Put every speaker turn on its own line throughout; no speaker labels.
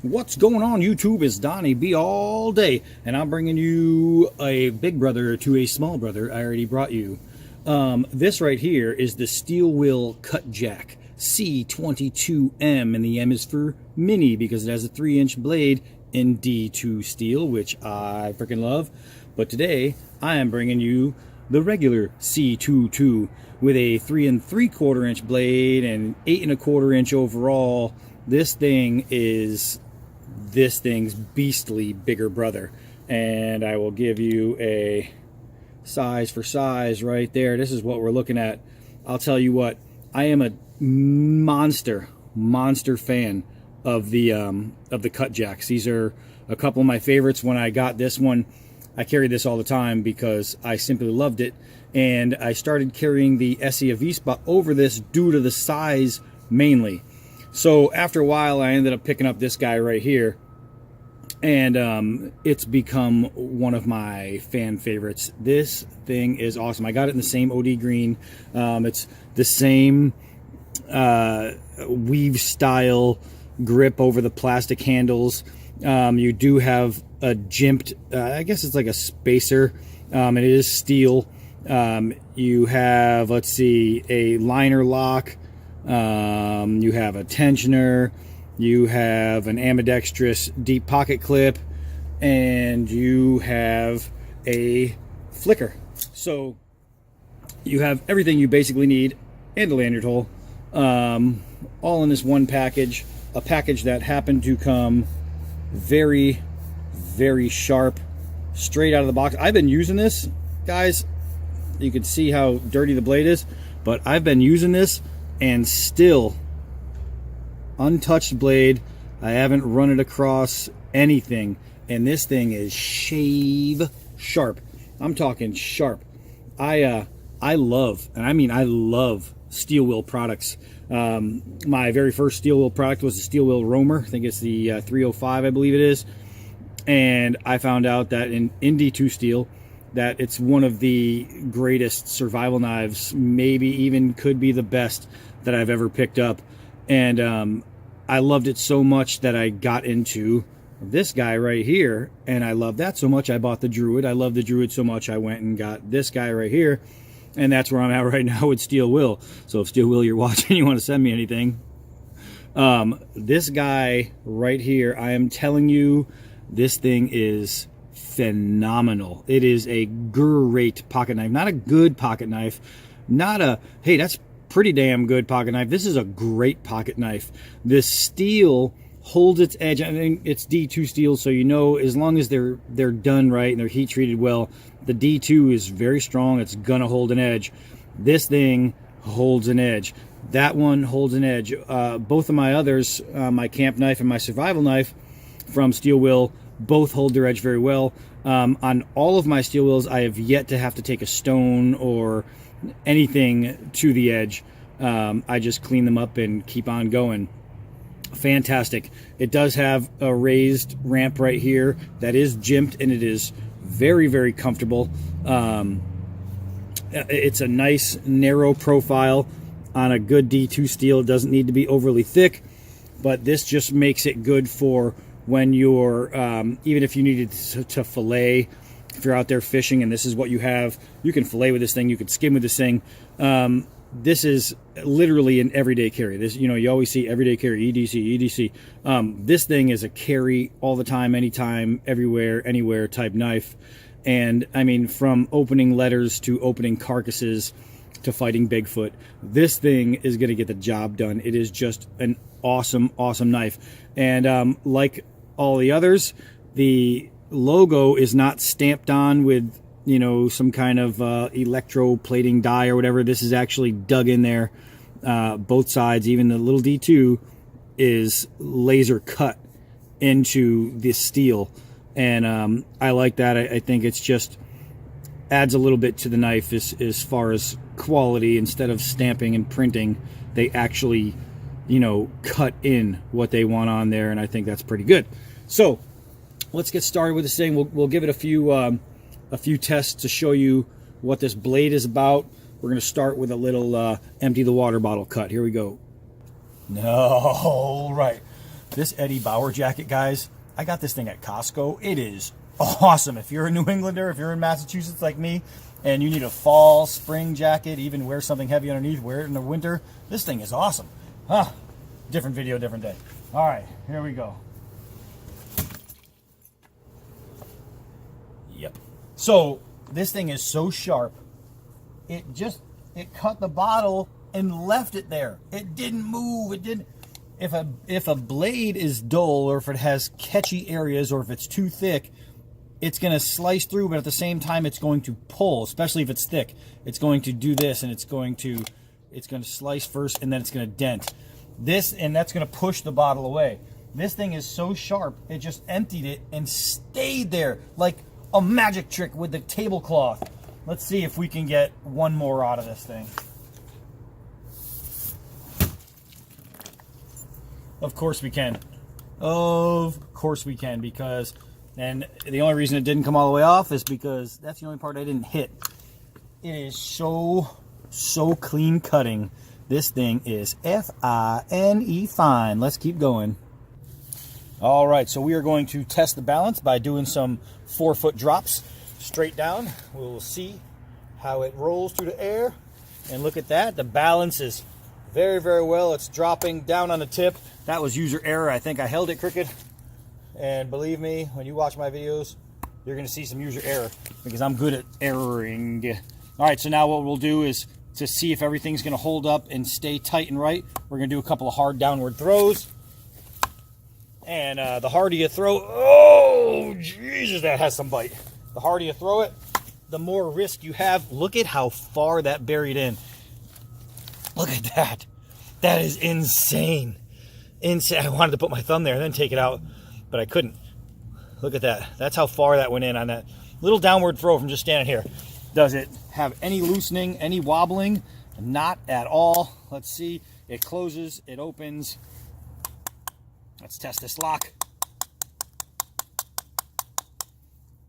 What's going on, YouTube? It's Donnie B all day, and I'm bringing you a big brother to a small brother. I already brought you. This right here is the Will Cutjack C22M, and the M is for mini because it has a 3-inch blade in D2 steel, which I freaking love. But today, I am bringing you the regular C22 with a 3 3/4 inch blade and 8 1/4 inch overall. This thing's beastly bigger brother, and I will give you a size for size right there. This is what we're looking at. I'll tell you what, I am a monster fan of the Cutjacks. These are a couple of my favorites. When I got this one, I carried this all the time because I simply loved it, and I started carrying the Essie Avispa over this due to the size mainly. So after a while, I ended up picking up this guy right here, and it's become one of my fan favorites. This thing is awesome. I got it in the same OD green. It's the same weave style grip over the plastic handles. You do have a jimped, I guess it's like a spacer. It is steel. You have, let's see, a liner lock. You have a tensioner, you have an ambidextrous deep pocket clip, and you have a flicker. So you have everything you basically need and a lanyard hole, all in this one package. A package that happened to come very sharp straight out of the box. I've been using this, guys. You can see how dirty the blade is, but I've been using this and still untouched blade. I haven't run it across anything, and this thing is shave sharp. I'm talking sharp. I love, and I mean I love, steel wheel products. My very first steel wheel product was the steel wheel Roamer. I think it's the 305, I believe it is. And I found out that in D2 steel, that it's one of the greatest survival knives, maybe even could be the best that I've ever picked up. And I loved it so much that I got into this guy right here, and I love that so much I bought the Druid. I love the Druid so much I went and got this guy right here, and that's where I'm at right now with Steel Will. So if Steel Will, you're watching, you want to send me anything, this guy right here, I am telling you, this thing is phenomenal. It is a great pocket knife. Not a good pocket knife, not a, hey, that's pretty damn good pocket knife. This is a great pocket knife. This steel holds its edge. I think it's D2 steel, so you know, as long as they're done right and they're heat treated well, the D2 is very strong. It's gonna hold an edge. This thing holds an edge. That one holds an edge. Both of my others, my camp knife and my survival knife from Steel Will, both hold their edge very well. On all of my steel wheels, I have yet to have to take a stone or anything to the edge. I just clean them up and keep on going. Fantastic. It does have a raised ramp right here that is jimped, and it is very comfortable. It's a nice narrow profile on a good D2 steel. It doesn't need to be overly thick, but this just makes it good for when you're, even if you needed to fillet, if you're out there fishing and this is what you have, you can fillet with this thing, you can skim with this thing. This is literally an everyday carry. This, you know, you always see everyday carry, EDC. This thing is a carry all the time, anytime, everywhere, anywhere type knife. And I mean, from opening letters to opening carcasses to fighting Bigfoot, this thing is going to get the job done. It is just an awesome knife. And like all the others, the logo is not stamped on with, you know, some kind of electroplating die or whatever. This is actually dug in there. Both sides, even the little D2 is laser cut into this steel. And I like that. I think it's just adds a little bit to the knife as far as quality. Instead of stamping and printing, they actually, you know, cut in what they want on there, and I think that's pretty good. So let's get started with this thing. We'll give it a few tests to show you what this blade is about. We're going to start with a little empty the water bottle cut. Here we go. No, right. This Eddie Bauer jacket, guys, I got this thing at Costco. It is awesome. If you're a New Englander, if you're in Massachusetts like me, and you need a fall, spring jacket, even wear something heavy underneath, wear it in the winter, this thing is awesome. Different video, different day. All right, here we go. Yep. So this thing is so sharp, it cut the bottle and left it there. It didn't move. It didn't. If a blade is dull, or if it has catchy areas, or if it's too thick, it's going to slice through, but at the same time it's going to pull, especially if it's thick. It's going to do this, and it's going to slice first, and then it's going to dent. And that's going to push the bottle away. This thing is so sharp, it just emptied it and stayed there like a magic trick with the tablecloth. Let's see if we can get one more out of this thing. Of course we can. Of course we can, because, and the only reason it didn't come all the way off is because that's the only part I didn't hit. It is so clean cutting. This thing is F-I-N-E fine. Let's keep going. All right, so we are going to test the balance by doing some 4-foot drops straight down. We'll see how it rolls through the air. And look at that. The balance is very, very well. It's dropping down on the tip. That was user error. I think I held it crooked. And believe me, when you watch my videos, you're going to see some user error because I'm good at erroring. All right, so now what we'll do is, to see if everything's going to hold up and stay tight and right, we're going to do a couple of hard downward throws. And the harder you throw, oh, Jesus, that has some bite. The harder you throw it, the more risk you have. Look at how far that buried in. Look at that. That is insane. Insane. I wanted to put my thumb there and then take it out, but I couldn't. Look at that. That's how far that went in on that little downward throw from just standing here. Does it have any loosening, any wobbling? Not at all. Let's see. It closes, it opens. Let's test this lock.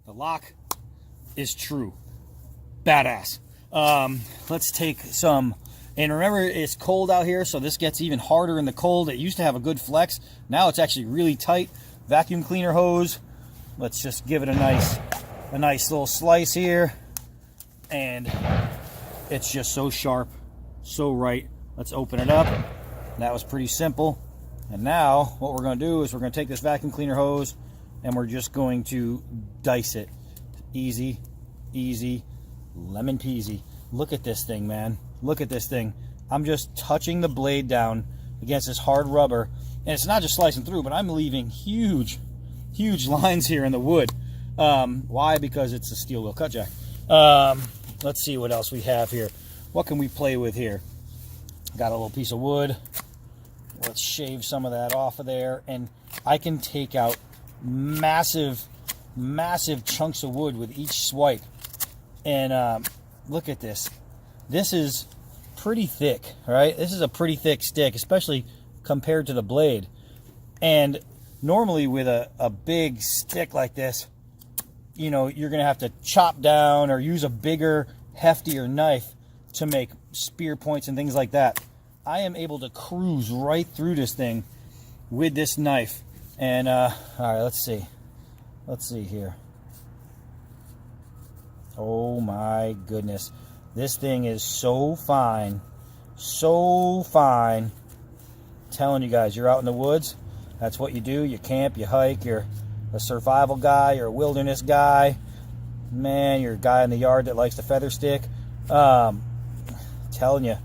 The lock is true. Badass. Let's take some, and remember, it's cold out here, so this gets even harder in the cold. It used to have a good flex. Now it's actually really tight. Vacuum cleaner hose. Let's just give it a nice little slice here. And it's just so sharp, so right. Let's open it up. That was pretty simple. And now what we're going to do is we're going to take this vacuum cleaner hose and we're just going to dice it. Easy, easy, lemon peasy. Look at this thing, man. Look at this thing. I'm just touching the blade down against this hard rubber. And it's not just slicing through, but I'm leaving huge lines here in the wood. Why? Because it's a steel Will Cutjack. Let's see what else we have here. What can we play with here? Got a little piece of wood. Let's shave some of that off of there. And I can take out massive chunks of wood with each swipe. And look at this. This is pretty thick, right? This is a pretty thick stick, especially compared to the blade. And normally with a big stick like this, you know, you're going to have to chop down or use a bigger, heftier knife to make spear points and things like that. I am able to cruise right through this thing with this knife. And, all right, let's see. Let's see here. Oh, my goodness. This thing is so fine. So fine. I'm telling you guys, you're out in the woods. That's what you do. You camp, you hike, you're a survival guy, you're a wilderness guy, man, you're a guy in the yard that likes to feather stick. Telling you,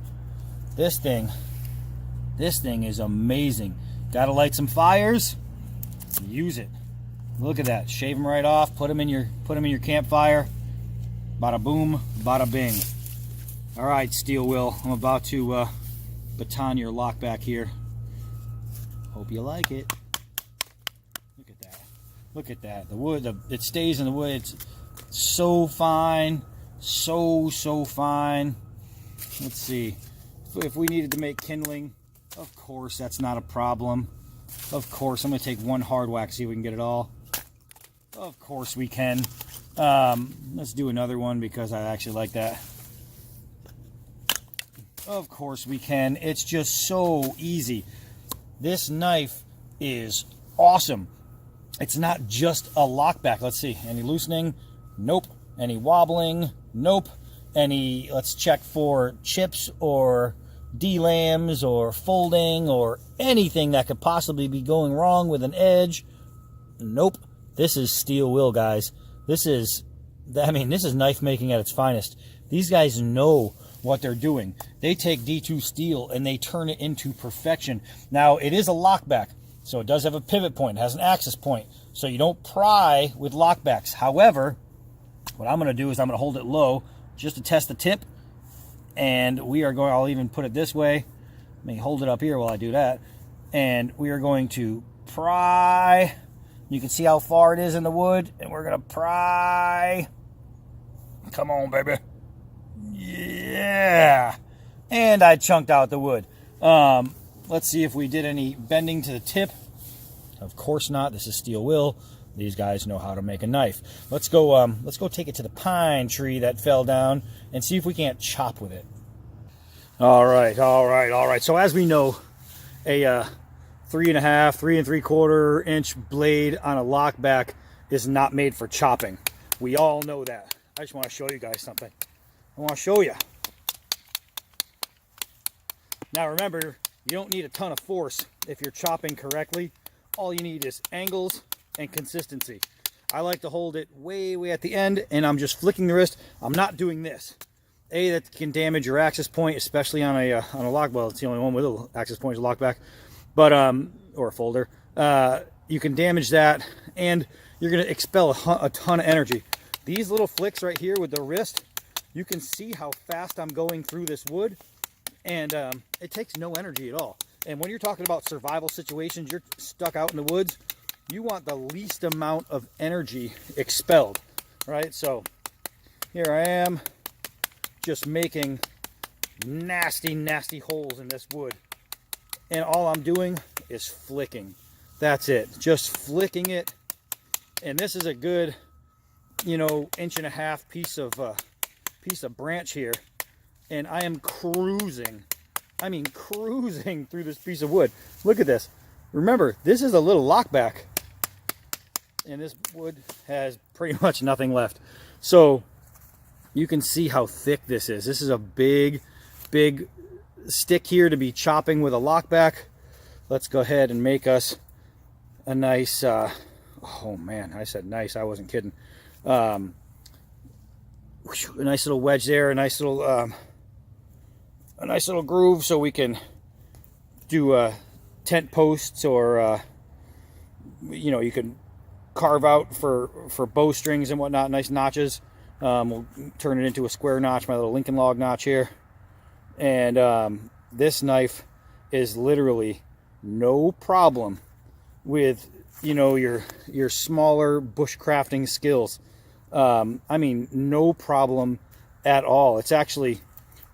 this thing is amazing. Gotta light some fires, use it. Look at that. Shave them right off, put them in your campfire. Bada boom, bada bing. All right, Steel Will, I'm about to baton your lock back here. Hope you like it. Look at that. Look at that. The wood, it stays in the wood. It's so fine. So fine. Let's see. If we needed to make kindling, of course, that's not a problem. Of course, I'm going to take one hard whack, see if we can get it all. Of course we can. Let's do another one because I actually like that. Of course we can. It's just so easy. This knife is awesome. It's not just a lockback. Let's see, any loosening? Nope. Any wobbling? Nope. Any, let's check for chips or delams or folding or anything that could possibly be going wrong with an edge. Nope. This is steel will, guys. This is, I mean, this is knife making at its finest. These guys know what they're doing. They take D2 steel and they turn it into perfection. Now, it is a lockback, so it does have a pivot point. It has an axis point, so you don't pry with lockbacks. However, what I'm going to do is I'm going to hold it low just to test the tip, and we are going, I'll even put it this way. Let me hold it up here while I do that, and we are going to pry. You can see how far it is in the wood, and we're going to pry. Come on, baby. Yeah. And I chunked out the wood. Let's see if we did any bending to the tip. Of course not. This is steel will. These guys know how to make a knife. Let's go take it to the pine tree that fell down and see if we can't chop with it. All right. So as we know, a 3.5, 3 3/4 inch blade on a lockback is not made for chopping. We all know that. I just want to show you guys something. I want to show you. Now remember, you don't need a ton of force if you're chopping correctly. All you need is angles and consistency. I like to hold it way at the end, and I'm just flicking the wrist. I'm not doing this. That can damage your axis point, especially on a lock. Well, it's the only one with an axis point is a lockback, but or a folder. You can damage that, and you're going to expel a ton of energy. These little flicks right here with the wrist, you can see how fast I'm going through this wood, and it takes no energy at all. And when you're talking about survival situations, you're stuck out in the woods, you want the least amount of energy expelled, right? So here I am, just making nasty holes in this wood, and all I'm doing is flicking. That's it, just flicking it. And this is a good, 1.5 inch piece of branch here, and I am cruising. I mean, cruising through this piece of wood. Look at this. Remember, this is a little lockback, and this wood has pretty much nothing left. So you can see how thick this is. This is a big stick here to be chopping with a lockback. Let's go ahead and make us a nice, oh man, I said nice, I wasn't kidding. A nice little wedge there, a nice little groove, so we can do tent posts, or you can carve out for bowstrings and whatnot, nice notches. We'll turn it into a square notch, my little Lincoln log notch here. And this knife is literally no problem with your smaller bushcrafting skills. I mean, no problem at all. It's actually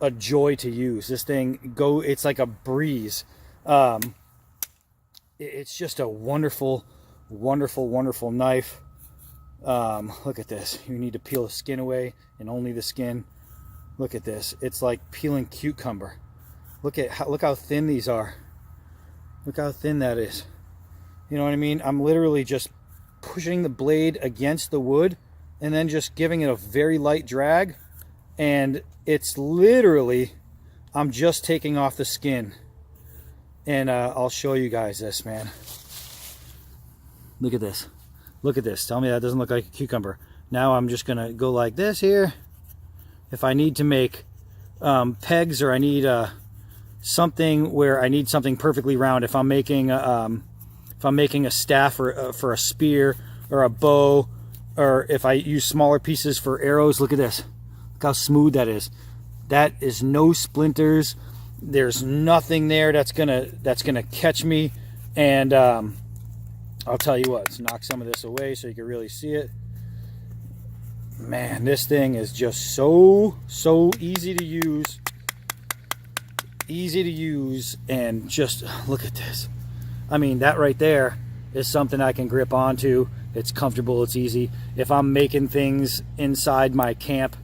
a joy to use. This thing it's like a breeze. It's just a wonderful knife. Look at this. You need to peel the skin away, and only the skin. Look at this. It's like peeling cucumber. Look how thin these are. Look how thin that is. You know what I mean? I'm literally just pushing the blade against the wood and then just giving it a very light drag, and it's literally, I'm just taking off the skin. And I'll show you guys this, man. Look at this. Look at this. Tell me that doesn't look like a cucumber. Now I'm just gonna go like this here. If I need to make pegs, or I need something where I need something perfectly round, if I'm making a staff for a spear or a bow, or if I use smaller pieces for arrows, look at this. Look how smooth that is. That is no splinters. There's nothing there that's gonna catch me. And I'll tell you what, let's knock some of this away so you can really see it. Man, this thing is just so easy to use. And just look at this. I mean, that right there is something I can grip onto. It's comfortable, it's easy. If I'm making things inside my camp,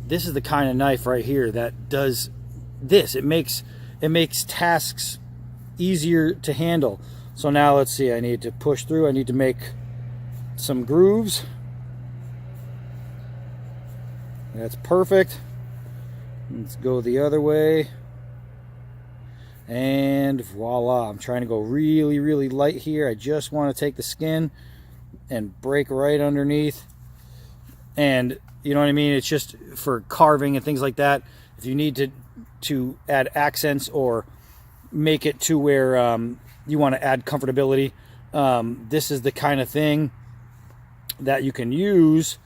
this is the kind of knife right here that does this. It makes tasks easier to handle. So now let's see, I need to push through. I need to make some grooves. That's perfect. Let's go the other way. And voila, I'm trying to go really, really light here. I just want to take the skin and break right underneath. And you know what I mean? It's just for carving and things like that. If you need to add accents or make it to where you want to add comfortability, this is the kind of thing that you can use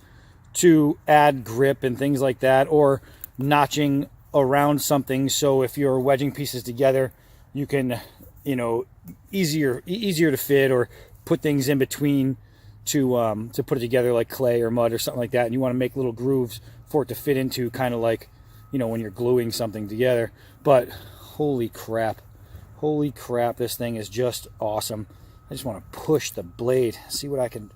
to add grip and things like that, or notching around something. So if you're wedging pieces together, you can, you know, easier to fit, or put things in between to put it together, like clay or mud or something like that. And you want to make little grooves for it to fit into, kind of like, you know, when you're gluing something together. But holy crap, this thing is just awesome. I just want to push the blade, see what I can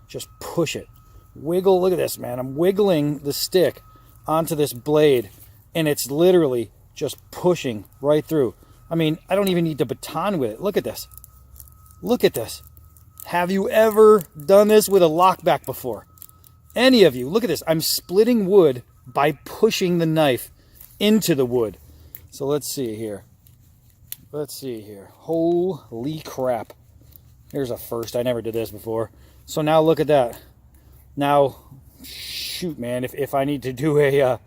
just push it, wiggle. Look at this, man. I'm wiggling the stick onto this blade, and it's literally just pushing right through. I mean, I don't even need to baton with it. Look at this. Look at this. Have you ever done this with a lockback before? Any of you? Look at this. I'm splitting wood by pushing the knife into the wood. So let's see here. Holy crap. Here's a first. I never did this before. So now look at that. Now, shoot, man, if I need to do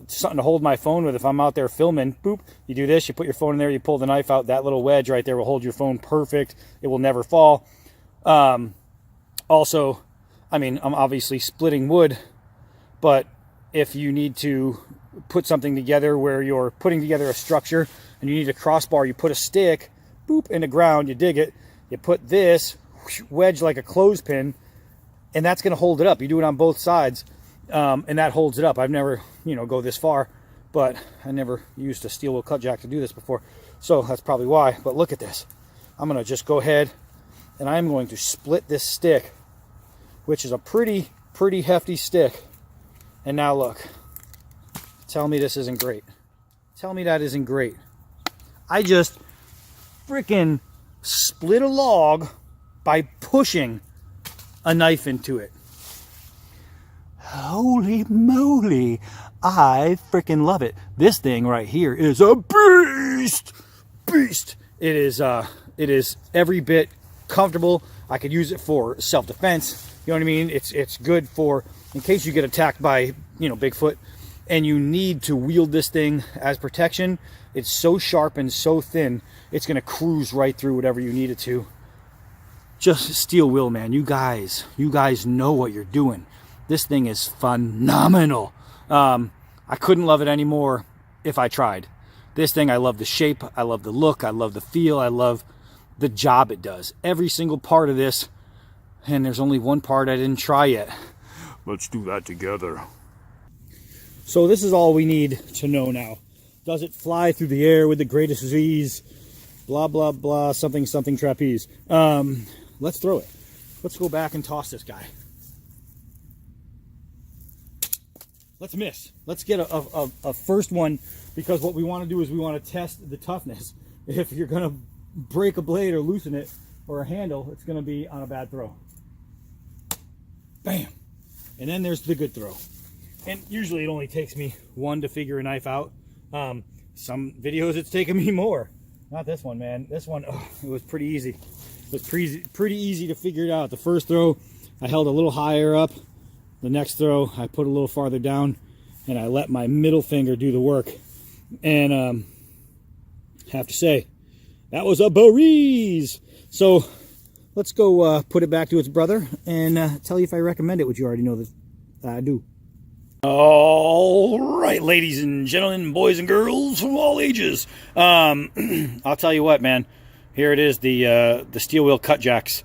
something to hold my phone with, if I'm out there filming, boop, you do this, you put your phone in there, you pull the knife out, that little wedge right there will hold your phone perfect. It will never fall. Also, I mean, I'm obviously splitting wood, but if you need to put something together where you're putting together a structure and you need a crossbar, you put a stick, boop, in the ground, you dig it, you put this wedge like a clothespin, and that's going to hold it up. You do it on both sides, and that holds it up. I've never, you know, go this far, but I never used a steel Will Cutjack to do this before, so that's probably why. But look at this. I'm going to just go ahead and I'm going to split this stick, which is a pretty hefty stick. And now look. Tell me this isn't great. Tell me that isn't great. I just freaking split a log by pushing a knife into it. Holy moly, I freaking love it. This thing right here is a beast. It is every bit comfortable. I could use it for self-defense. You know what I mean? It's good for in case you get attacked by, you know, Bigfoot and you need to wield this thing as protection. It's so sharp and so thin, it's gonna cruise right through whatever you need it to. Just steel will, man. You guys know what you're doing. This thing is phenomenal. I couldn't love it anymore if I tried. This thing, I love the shape, I love the look, I love the feel, I love the job it does. Every single part of this, and there's only one part I didn't try yet. Let's do that together. So this is all we need to know now. Does it fly through the air with the greatest ease? Blah, blah, blah, something, something trapeze. Let's throw it. Let's go back and toss this guy. Let's miss. Let's get a first one, because what we want to do is we want to test the toughness. If you're going to break a blade or loosen it or a handle, it's going to be on a bad throw. Bam. And then there's the good throw. And usually it only takes me one to figure a knife out. Some videos it's taken me more. Not this one, man. This one, oh, it was pretty easy. It was pretty easy to figure it out. The first throw, I held a little higher up. The next throw, I put a little farther down, and I let my middle finger do the work. And have to say, that was a breeze. So let's go put it back to its brother and tell you if I recommend it, which you already know that I do. All right, ladies and gentlemen, boys and girls from all ages. I'll tell you what, man. Here it is, the steel Will Cutjacks.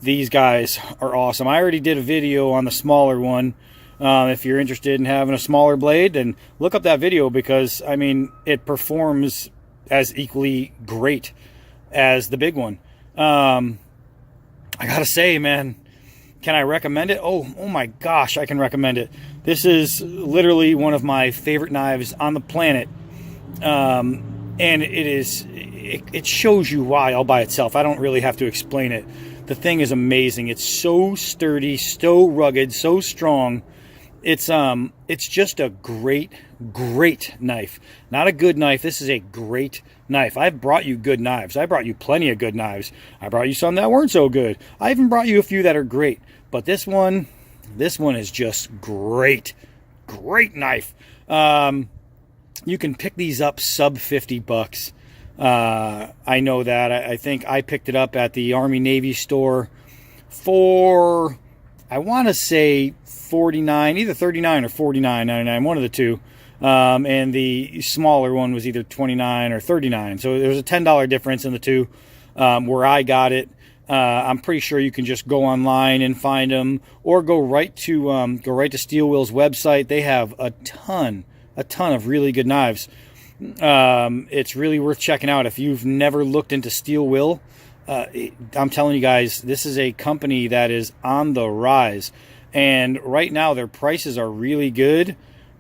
These guys are awesome. I already did a video on the smaller one. If you're interested in having a smaller blade, then look up that video, because I mean, it performs as equally great as the big one. I gotta say, man, can I recommend it? Oh my gosh, I can recommend it. This is literally one of my favorite knives on the planet. And it shows you why all by itself. I don't really have to explain it. The thing is amazing. It's so sturdy, so rugged, so strong. It's just a great knife. Not a good knife. This is a great knife. I've brought you good knives. I brought you plenty of good knives. I brought you some that weren't so good. I even brought you a few that are great. But this one is just great. Great knife. You can pick these up sub $50. I know that. I think I picked it up at the Army Navy store for, I want to say 49, either 39 or 49.99, one of the two. And the smaller one was either 29 or 39. So there's a $10 difference in the two. Where I got it, I'm pretty sure you can just go online and find them, or go right to Steel Will's website. They have a ton of really good knives. It's really worth checking out if you've never looked into Steel Will. I'm telling you guys, this is a company that is on the rise. And right now their prices are really good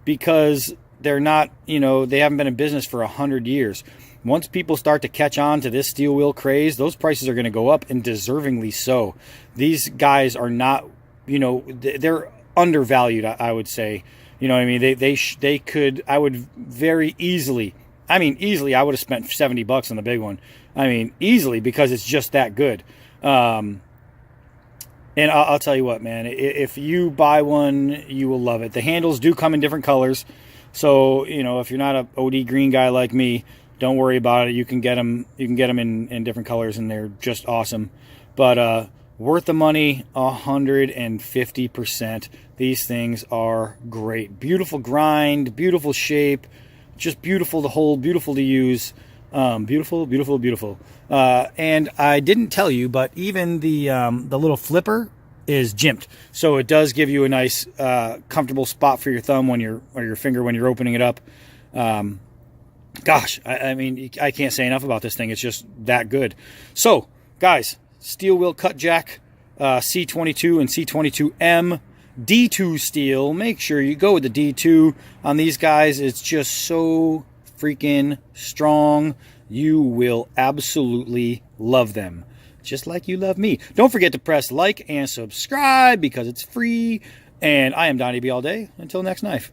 because they're not, they haven't been in business for 100 years. Once people start to catch on to this Steel Will craze, those prices are going to go up, and deservingly so. These guys are not, they're undervalued, I would say. You know what I mean? They could, I would very easily, I would have spent $70 on the big one. Easily, because it's just that good. And I'll tell you what, man, if you buy one, you will love it. The handles do come in different colors. So, if you're not a OD green guy like me, don't worry about it. You can get them in different colors, and they're just awesome. But worth the money, 150%. These things are great. Beautiful grind, beautiful shape, just beautiful to hold, beautiful to use. Beautiful. And I didn't tell you, but even the little flipper is jimped, so it does give you a nice, comfortable spot for your thumb or your finger when you're opening it up. Gosh, I can't say enough about this thing. It's just that good. So, guys, Steel Will Cutjack C22 and C22M D2 steel. Make sure you go with the D2 on these guys. It's just so freaking strong. You will absolutely love them, just like you love me. Don't forget to press like and subscribe because it's free. And I am Donnie B all day. Until next knife.